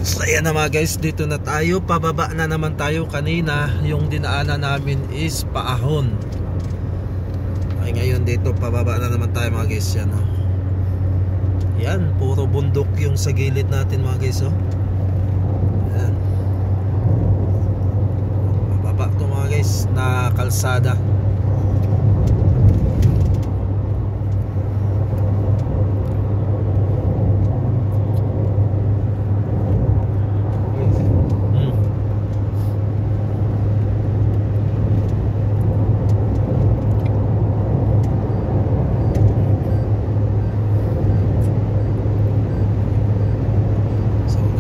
So ayan na mga guys, dito na tayo. Pababa na naman tayo. Kanina yung dinaanan namin is Paahon. Ay ngayon dito pababa na naman tayo mga guys. Yan, oh. Yan, puro bundok yung sa gilid natin mga guys, oh. Yan. Pababa to mga guys na kalsada.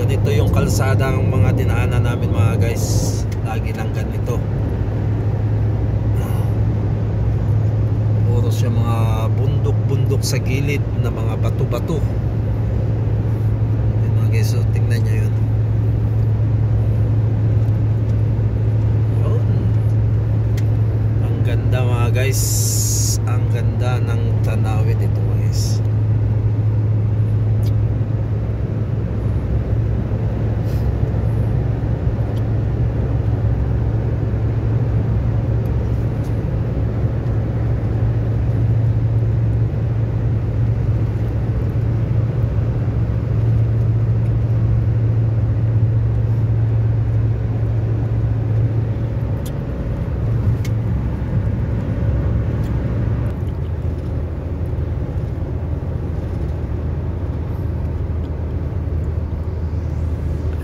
Ito yung kalsada ng mga dinaanan namin mga guys. Lagi lang ganito. Puro siya mga bundok-bundok sa gilid na mga bato-bato. Yan mga guys, so tingnan nyo yun. Yun. Ang ganda mga guys. Ang ganda ng tanawin ito mga guys.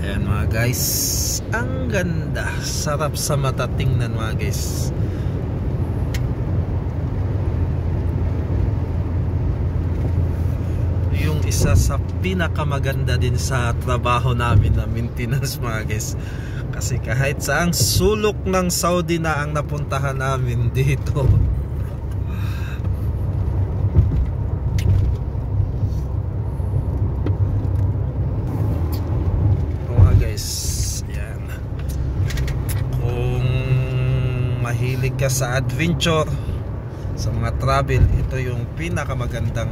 Ayan mga guys, ang ganda, sarap sa mata tingnan mga guys. Yung isa sa pinakamaganda din sa trabaho namin na maintenance mga guys. Kasi kahit saang sulok ng Saudi na ang napuntahan namin dito, mahilig ka sa adventure, sa mga travel, ito yung pinakamagandang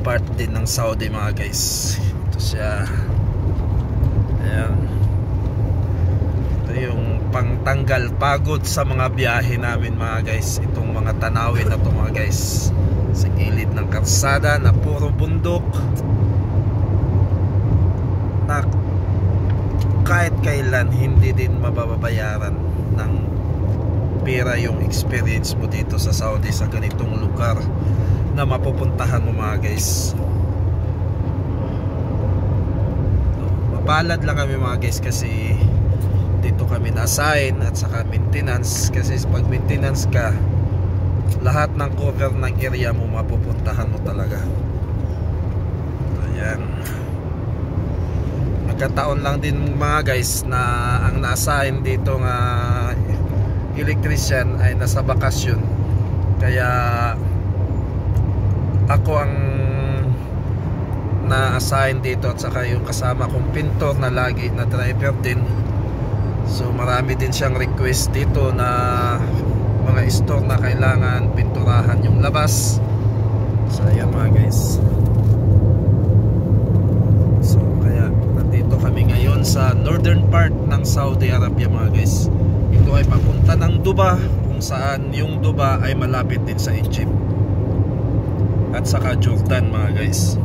part din ng Saudi mga guys. Ito siya. Ayan. Ito yung pangtanggal pagod sa mga biyahe namin mga guys. Itong mga tanawin na ito mga guys, sa gilid ng kalsada na puro bundok, na kahit kailan hindi din mababayaran ng pera yung experience mo dito sa Saudi sa ganitong lugar na mapupuntahan mo mga guys. Mapalad lang kami mga guys kasi dito kami na-assign at saka maintenance. Kasi pag maintenance ka, lahat ng cover ng area mo mapupuntahan mo talaga. Ayan. Nagkataon lang din mga guys na ang na-assign dito nga electrician ay nasa bakasyon, kaya ako ang na-assign dito at saka yung kasama kong pintor na lagi na driver din. So marami din siyang request dito na mga store na kailangan pinturahan yung labas. So ayan mga guys, so kaya nandito kami ngayon sa northern part ng Saudi Arabia mga guys. Ito ay papunta ng Dubai, kung saan yung Dubai ay malapit din sa Egypt at saka Jordan mga guys.